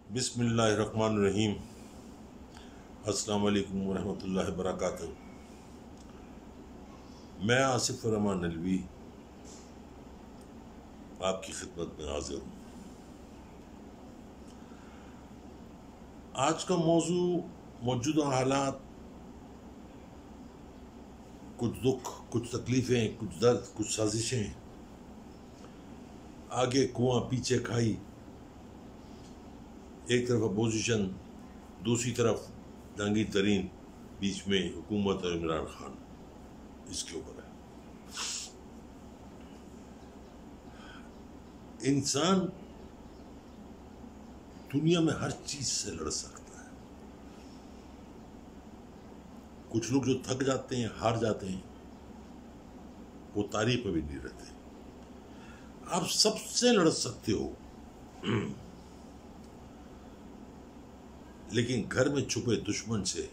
بسم اللہ الرحمن الرحیم۔ السلام علیکم ورحمۃ اللہ وبرکاتہ۔ میں آصف الرحمن نلوی آپ کی خدمت میں حاضر ہوں۔ آج کا موضوع موجودہ حالات، کچھ دکھ، کچھ تکلیفیں، کچھ درد، کچھ سازشیں، آگے کنواں پیچھے کھائی، ایک طرف اپوزیشن، دوسری طرف جہانگیر ترین، بیچ میں حکومت اور عمران خان، اس کے اوپر ہے۔ انسان دنیا میں ہر چیز سے لڑ سکتا ہے۔ کچھ لوگ جو تھک جاتے ہیں، ہار جاتے ہیں، وہ تاریخ میں بھی نہیں رہتے۔ آپ سب سے لڑ سکتے ہو، لیکن گھر میں چھپے دشمن سے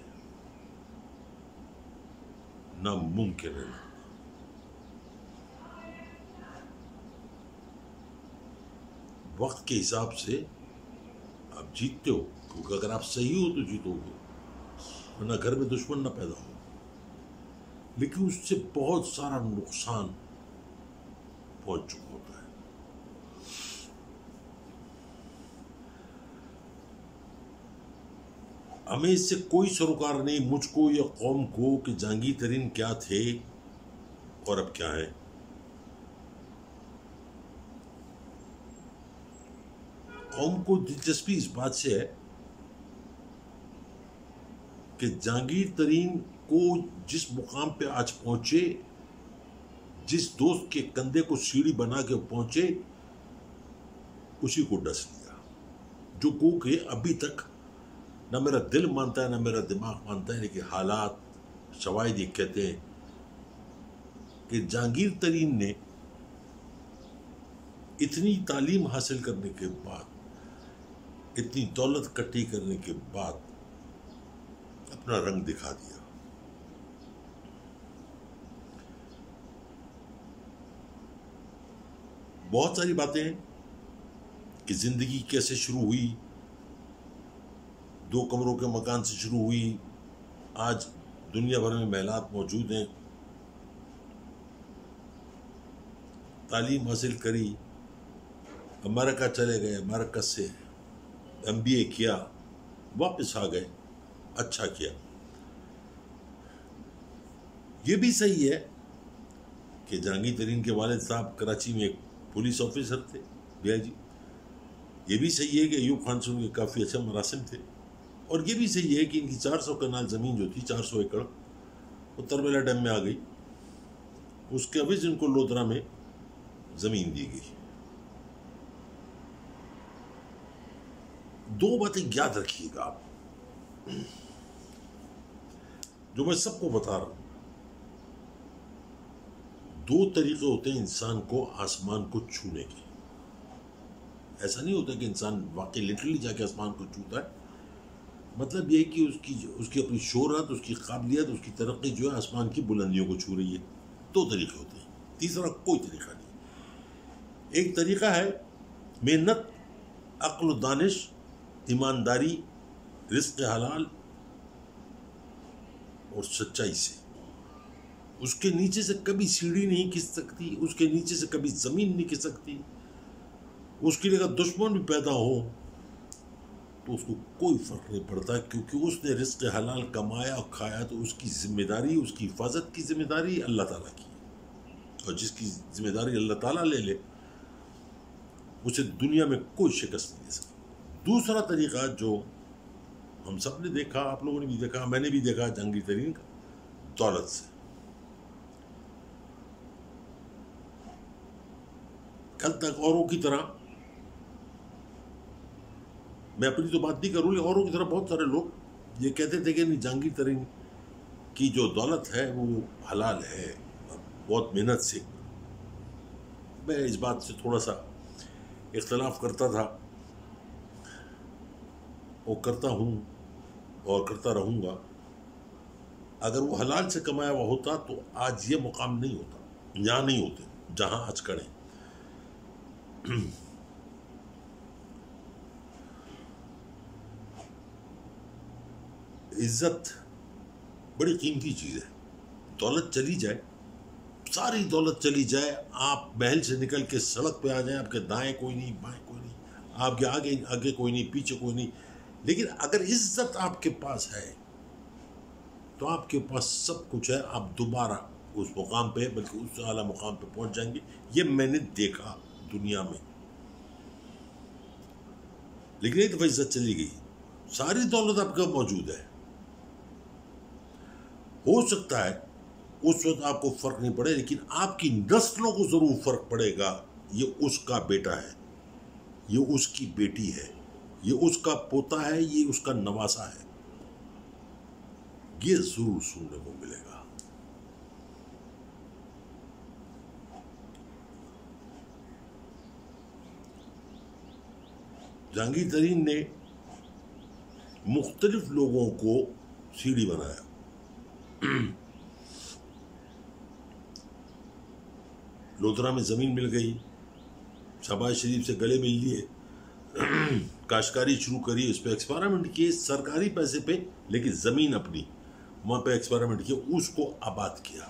ناممکن ہے۔ وقت کے حساب سے آپ جیتتے ہو، کیونکہ اگر آپ صحیح ہو تو جیتو گے، ورنہ گھر میں دشمن نہ پیدا ہو، لیکن اس سے بہت سارا نقصان پہنچ چکا ہوتا ہے۔ ہمیں اس سے کوئی سروکار نہیں، مجھ کو یا قوم کو، کہ جہانگیر ترین کیا تھے اور اب کیا ہیں۔ قوم کو دلچسپی اس بات سے ہے کہ جہانگیر ترین کو جس مقام پہ آج پہنچے، جس دوست کے کندھے کو سیڑھی بنا کے پہنچے، اسی کو ڈس لیا، جو کہ ابھی تک نہ میرا دل مانتا ہے نہ میرا دماغ مانتا ہے، لیکن حالات، شواہد یہ کہتے ہیں کہ جہانگیر ترین نے اتنی تعلیم حاصل کرنے کے بعد، اتنی دولت کٹھی کرنے کے بعد اپنا رنگ دکھا دیا۔ بہت ساری باتیں ہیں کہ زندگی کیسے شروع ہوئی، 2 کمروں کے مکان سے شروع ہوئی، آج دنیا بھر میں محلات موجود ہیں، تعلیم حاصل کری، امریکہ چلے گئے، امریکہ سے MBA کیا، واپس آ گئے، اچھا کیا۔ یہ بھی صحیح ہے کہ جہانگیر ترین کے والد صاحب کراچی میں ایک پولیس آفیسر تھے، DIG۔ یہ بھی صحیح ہے کہ ایوب خان سے ان کے کافی اچھا مراسم تھے، اور یہ بھی صحیح ہے کہ ان کی 400 کنال زمین جو تھی، 400 ایکڑ، وہ تربیلا ڈیم میں آ گئی، اس کے عوض ان کو لودھرا میں زمین دی گئی۔ 2 باتیں یاد رکھیے گا آپ، جو میں سب کو بتا رہا ہوں۔ 2 طریقے ہوتے ہیں انسان کو آسمان کو چھونے کے۔ ایسا نہیں ہوتا کہ انسان واقعی لٹرلی جا کے آسمان کو چھوتا ہے، مطلب یہ ہے کہ اس کی اپنی شہرت، اس کی قابلیت، اس کی ترقی جو ہے آسمان کی بلندیوں کو چھو رہی ہے۔ 2 طریقے ہوتے ہیں، تیسرا کوئی طریقہ نہیں۔ ایک طریقہ ہے محنت، عقل و دانش، ایمانداری، رزق حلال اور سچائی سے۔ اس کے نیچے سے کبھی سیڑھی نہیں کھسک سکتی، اس کے نیچے سے کبھی زمین نہیں کھسک سکتی۔ اس کے لیے اگر دشمن بھی پیدا ہو تو اس کو کوئی فرق نہیں پڑتا، کیونکہ اس نے رزق حلال کمایا اور کھایا، تو اس کی ذمہ داری، اس کی حفاظت کی ذمہ داری اللہ تعالیٰ کی ہے، اور جس کی ذمہ داری اللہ تعالیٰ لے لے، اسے دنیا میں کوئی شکست نہیں دے سکتا۔ دوسرا طریقہ جو ہم سب نے دیکھا، آپ لوگوں نے بھی دیکھا، میں نے بھی دیکھا، جہانگیر ترین کا، دولت سے۔ کل تک اوروں کی طرح، میں اپنی تو بات نہیں کروں، لیکن اوروں کی طرح بہت سارے لوگ یہ کہتے تھے کہ نہیں، جہانگیر ترین کی جو دولت ہے وہ حلال ہے، بہت محنت سے۔ میں اس بات سے تھوڑا سا اختلاف کرتا تھا، اور کرتا ہوں اور کرتا رہوں گا۔ اگر وہ حلال سے کمایا ہوا ہوتا تو آج یہ مقام نہیں ہوتا، یہاں نہیں ہوتے جہاں آج کھڑے ہیں۔ عزت بڑی قیمتی چیز ہے. دولت چلی جائے, ساری دولت چلی جائے, آپ محل سے نکل کے سڑک پہ آ جائیں, آپ کے دائیں کوئی نہیں, بائیں کوئی نہیں, آپ کے آگے کوئی نہیں, پیچھے کوئی نہیں, لیکن اگر عزت آپ کے پاس ہے تو آپ کے پاس سب کچھ ہے. آپ دوبارہ اس مقام پہ, بلکہ اس سے اعلیٰ مقام پہ پہنچ جائیں گے. یہ میں نے دیکھا دنیا میں. لیکن ایک دفعہ عزت چلی گئی, ساری دولت آپ کا موجود ہے, ہو سکتا ہے اس وقت آپ کو فرق نہیں پڑے, لیکن آپ کی نسلوں کو ضرور فرق پڑے گا. یہ اس کا بیٹا ہے, یہ اس کی بیٹی ہے, یہ اس کا پوتا ہے, یہ اس کا نواسا ہے. یہ ضرور سننے کو ملے گا. جہانگیر ترین نے مختلف لوگوں کو سیڑھی بنایا. لودھرا میں زمین مل گئی, شہباز شریف سے گلے مل لیے, کاشتکاری شروع کری, اس پہ ایکسپیریمنٹ کیے سرکاری پیسے پہ, لیکن زمین اپنی وہاں پہ ایکسپیریمنٹ کیا, اس کو آباد کیا.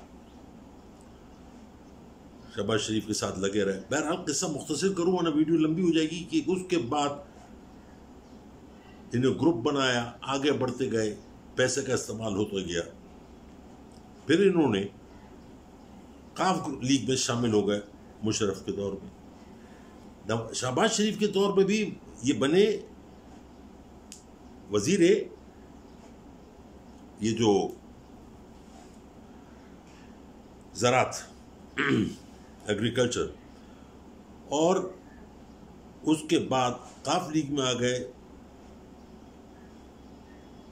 شہباز شریف کے ساتھ لگے رہے. بہرحال قصہ مختصر کروں ورنہ ویڈیو لمبی ہو جائے گی. کہ اس کے بعد انہیں گروپ بنایا, آگے بڑھتے گئے, پیسے کا استعمال ہوتا گیا. پھر انہوں نے قاف لیگ میں شامل ہو گئے مشرف کے دور میں. شہباز شریف کے دور پہ بھی یہ بنے وزیر یہ جو زراعت ایگریکلچر, اور اس کے بعد قاف لیگ میں آ گئے.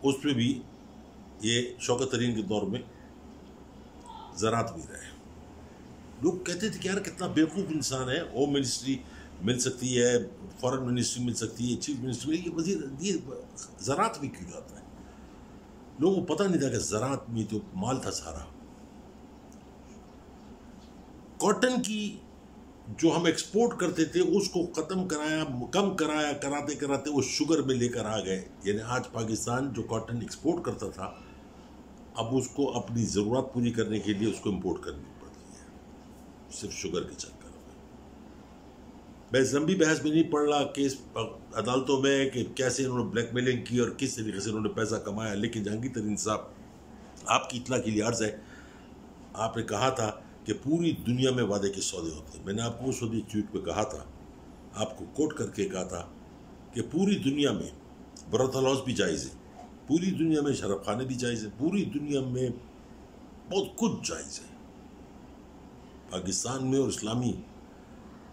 اس پہ بھی یہ شوکت ترین کے دور میں زراعت بھی رہے. لوگ کہتے تھے کہ یار کتنا بیوقوف انسان ہے, ہوم منسٹری مل سکتی ہے, فارن منسٹری مل سکتی ہے, چیف منسٹری, یہ وزیر یہ زراعت بھی کیوں جاتا ہے. لوگوں کو پتہ نہیں تھا کہ زراعت میں تو مال تھا سارا. کاٹن کی جو ہم ایکسپورٹ کرتے تھے اس کو کم کرایا کراتے وہ شوگر میں لے کر آ گئے. یعنی آج پاکستان جو کاٹن ایکسپورٹ کرتا تھا, اب اس کو اپنی ضرورت پوری کرنے کے لیے اس کو امپورٹ کرنی پڑتی ہے, صرف شوگر کے چکر میں. میں لمبی بحث میں نہیں پڑھ رہا کیس عدالتوں میں کہ کیسے انہوں نے بلیک میلنگ کی اور کس طریقے سے انہوں نے پیسہ کمایا. لیکن جہانگیر ترین صاحب, آپ کی اطلاع کے لیے عرض ہے, آپ نے کہا تھا کہ پوری دنیا میں وعدے کے سودے ہوتے ہیں. میں نے آپ کو اس وقت ٹویٹ پہ کہا تھا, آپ کو کوٹ کر کے کہا تھا کہ پوری دنیا میں برتل ہاؤس بھی جائز ہے, پوری دنیا میں شراب خانے بھی جائز ہے, پوری دنیا میں بہت کچھ جائز ہے. پاکستان میں اور اسلامی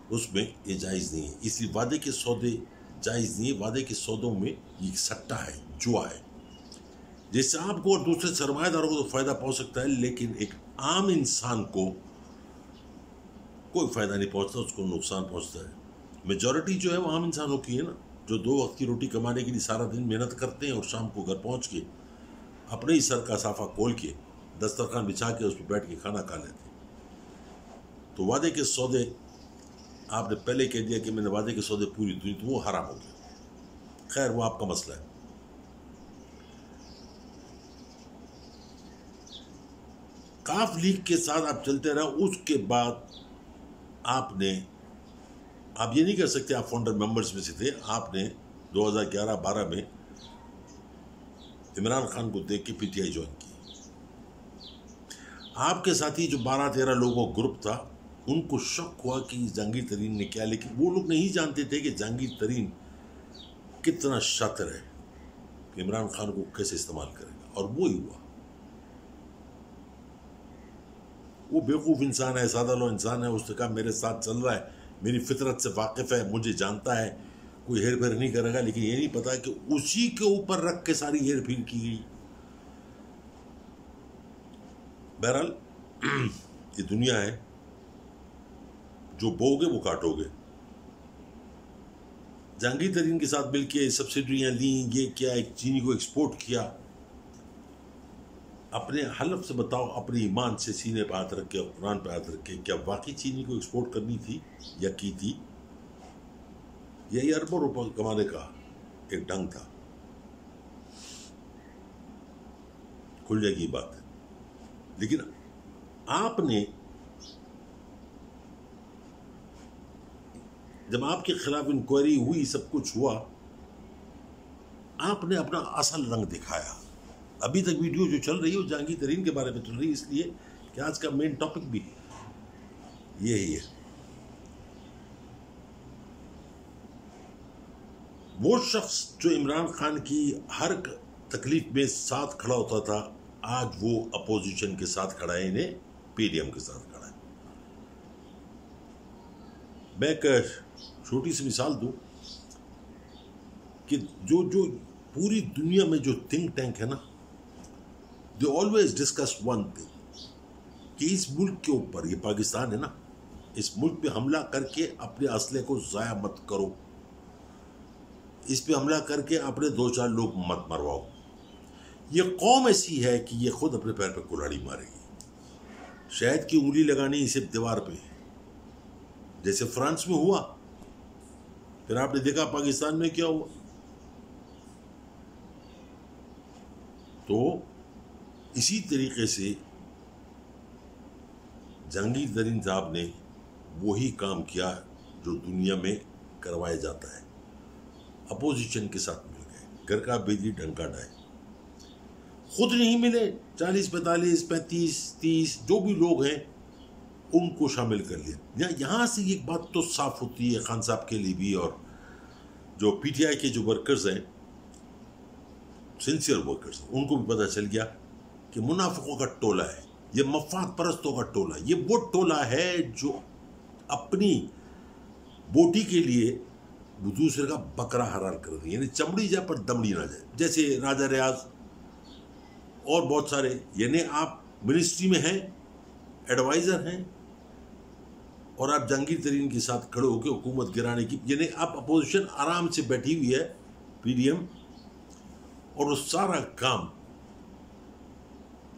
اس میں یہ جائز نہیں ہے. اس لیے وعدے کے سودے جائز نہیں ہے. وعدے کے سودوں میں یہ سٹا ہے, جوا ہے, جس سے آپ کو اور دوسرے سرمایہ داروں کو تو فائدہ پہنچ سکتا ہے, لیکن ایک عام انسان کو کوئی فائدہ نہیں پہنچتا, اس کو نقصان پہنچتا ہے. میجورٹی جو ہے وہ عام انسانوں کی ہے نا, جو 2 وقت کی روٹی کمانے کے لیے سارا دن محنت کرتے ہیں اور شام کو گھر پہنچ کے اپنے ہی سر کا صافہ کھول کے دسترخوان بچھا کے اس پہ بیٹھ کے کھانا کھا لیتے ہیں. تو وعدے کے سودے آپ نے پہلے کہہ دیا کہ میں نے وعدے کے سودے پوری دنیا, تو وہ حرام ہو گیا. خیر وہ آپ کا مسئلہ ہے. قاف لیگ کے ساتھ آپ چلتے رہے. اس کے بعد آپ یہ نہیں کر سکتے آپ فاؤنڈر ممبرز میں سے تھے. آپ نے 2011-12 میں عمران خان کو دیکھ کے پی ٹی آئی جوائن کی. آپ کے ساتھی جو 12-13 لوگوں کا گروپ تھا, ان کو شک ہوا کہ جہانگیر ترین نے کیا, لیکن وہ لوگ نہیں جانتے تھے کہ جہانگیر ترین کتنا شاطر ہے کہ عمران خان کو کیسے استعمال کرے گا. اور وہی ہوا. وہ بیوقوف انسان ہے, سادہ لو انسان ہے. اس نے کہا میرے ساتھ چل رہا ہے, میری فطرت سے واقف ہے, مجھے جانتا ہے, کوئی ہیر پھیر نہیں کرے گا. لیکن یہ نہیں پتا کہ اسی کے اوپر رکھ کے ساری ہیر پھیر کی گئی. بہرحال یہ دنیا ہے, جو بو گے وہ کاٹو گے. جہانگیر ترین کے ساتھ مل کے سبسڈریاں لیں, یہ کیا, ایک چینی کو ایکسپورٹ کیا. اپنے حلف سے بتاؤ, اپنے ایمان سے سینے پہ ہاتھ رکھ کے, قرآن پہ ہاتھ رکھ کے, کیا واقعی چینی کو ایکسپورٹ کرنی تھی یا کی تھی؟ یہی اربوں روپے کمانے کا ایک ڈھنگ تھا. کھل جائے گی بات. لیکن آپ نے جب آپ کے خلاف انکوائری ہوئی, سب کچھ ہوا, آپ نے اپنا اصل رنگ دکھایا. ابھی تک ویڈیو جو چل رہی ہے وہ جہانگیر ترین کے بارے میں چل رہی ہے, اس لیے کہ آج کا مین ٹاپک بھی یہی ہے. وہ شخص جو عمران خان کی ہر تکلیف میں ساتھ کھڑا ہوتا تھا, آج وہ اپوزیشن کے ساتھ کھڑا ہے, انہیں پی ڈی ایم کے ساتھ کھڑا ہے. میں ایک چھوٹی سی مثال دوں کہ جو پوری دنیا میں جو تھنک ٹینک ہے نا, they always discuss one thing, کہ اس ملک کے اوپر, یہ پاکستان ہے نا, اس ملک پہ حملہ کر کے اپنے اسلحے کو ضائع مت کرو, اس پہ حملہ کر کے اپنے 2-4 لوگ مت مرواؤ. یہ قوم ایسی ہے کہ یہ خود اپنے پیر پہ کلاڑی مارے گی. شہد کی انگلی لگانی صرف دیوار پہ, جیسے فرانس میں ہوا, پھر آپ نے دیکھا پاکستان میں کیا ہوا. تو اسی طریقے سے جہانگیر ترین صاحب نے وہی کام کیا جو دنیا میں کروایا جاتا ہے. اپوزیشن کے ساتھ مل گئے, گھر کا بجلی ڈنکا ڈائے. خود نہیں ملے, 40, 45, 35, 30 جو بھی لوگ ہیں ان کو شامل کر لیا. یہاں سے ایک بات تو صاف ہوتی ہے خان صاحب کے لیے بھی, اور جو پی ٹی آئی کے جو ورکرز ہیں, سنسیئر ورکرز, ان کو بھی پتہ چل گیا کہ منافقوں کا ٹولہ ہے, یہ مفاد پرستوں کا ٹولہ. یہ وہ ٹولہ ہے جو اپنی بوٹی کے لیے وہ دوسرے کا بکرا حرار کر دیں, یعنی چمڑی جائے پر دمڑی نہ جائے. جیسے راجہ ریاض اور بہت سارے, یعنی آپ منسٹری میں ہیں, ایڈوائزر ہیں, اور آپ جہانگیر ترین کے ساتھ کھڑے ہو کے حکومت گرانے کی, یعنی آپ اپوزیشن آرام سے بیٹھی ہوئی ہے, پی ڈی ایم, اور وہ سارا کام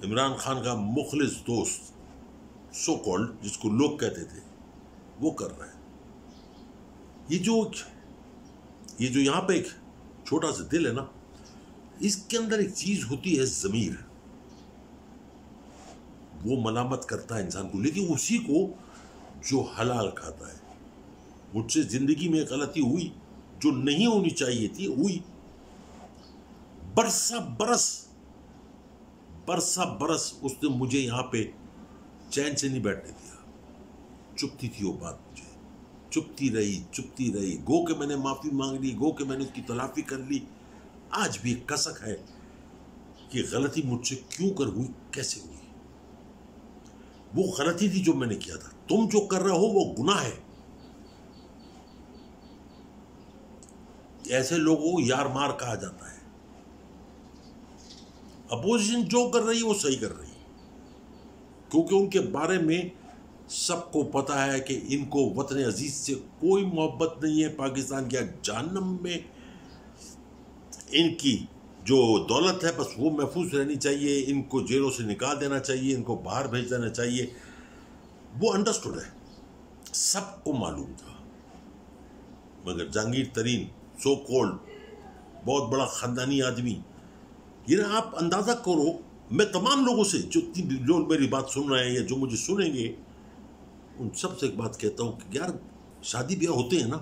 عمران خان کا مخلص دوست سو کالڈ, جس کو لوگ کہتے تھے, وہ کر رہا ہے. یہ جو یہاں پہ ایک چھوٹا سا دل ہے نا, اس کے اندر ایک چیز ہوتی ہے ضمیر, وہ ملامت کرتا ہے انسان کو, لیکن اسی کو جو حلال کھاتا ہے. مجھ سے زندگی میں ایک غلطی ہوئی جو نہیں ہونی چاہیے تھی, ہوئی. برسا برس اس نے مجھے یہاں پہ چین سے نہیں بیٹھنے دیا. چپتی تھی وہ بات, مجھے چپتی رہی, گو کہ میں نے معافی مانگ لی, گو کہ میں نے اس کی تلافی کر لی. آج بھی ایک کسک ہے کہ غلطی مجھ سے کیوں کر ہوئی, کیسے ہوئی. وہ غلطی تھی جو میں نے کیا تھا, تم جو کر رہے ہو وہ گناہ ہے. ایسے لوگوں کو یار مار کہا جاتا ہے. اپوزیشن جو کر رہی ہے وہ صحیح کر رہی ہے, کیونکہ ان کے بارے میں سب کو پتا ہے کہ ان کو وطن عزیز سے کوئی محبت نہیں ہے. پاکستان کیا جہنم میں ان کی جو دولت ہے بس وہ محفوظ رہنی چاہیے, ان کو جیلوں سے نکال دینا چاہیے, ان کو باہر بھیج دینا چاہیے. وہ انڈرسٹوڈ ہے, سب کو معلوم تھا. مگر جہانگیر ترین سو کولڈ بہت بڑا خاندانی آدمی, یہ آپ اندازہ کرو, میں تمام لوگوں سے جو لوگ میری بات سن رہے ہیں یا جو مجھے سنیں گے, ان سب سے ایک بات کہتا ہوں کہ یار شادی بیاہ ہوتے ہیں نا,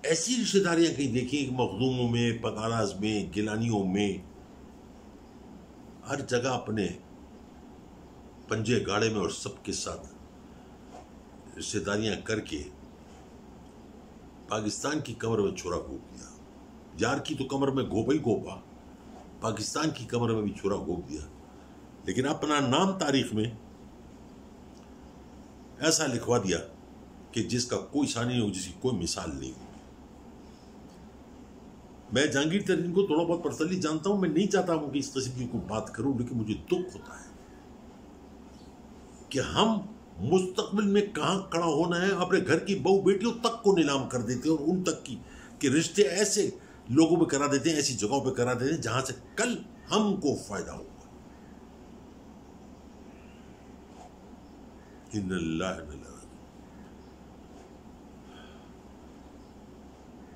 ایسی رشتہ داریاں کہیں دیکھیں کہ مخدوموں میں, پگاراز میں, گیلانیوں میں, ہر جگہ اپنے پنجے گاڑے میں اور سب کے ساتھ رشتہ داریاں کر کے پاکستان کی کمر میں چھرا گھوپ دیا. یار کی تو کمر میں گھوپا ہی گھوپا, پاکستان کی کمر میں بھی چھرا گھوپ دیا. لیکن اپنا نام تاریخ میں ایسا لکھوا دیا کہ جس کا کوئی ثانی نہیں ہو, جس کی کوئی مثال نہیں ہو. میں جہانگیر ترین کو تھوڑا بہت پرسنلی جانتا ہوں, میں نہیں چاہتا ہوں کہ اس قسم کی کوئی بات کروں, لیکن مجھے دکھ ہوتا ہے کہ ہم مستقبل میں کہاں کھڑا ہونا ہے, اپنے گھر کی بہو بیٹیوں تک کو نیلام کر دیتے ہیں, اور ان تک کی کہ رشتے ایسے لوگوں پہ کرا دیتے ہیں, ایسی جگہوں پہ کرا دیتے ہیں جہاں سے کل ہم کو فائدہ ہوگا. ان اللہ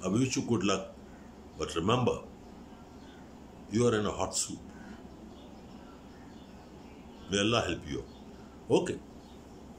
I wish you good luck, but remember, you are in a hot soup. May Allah help you. Okay,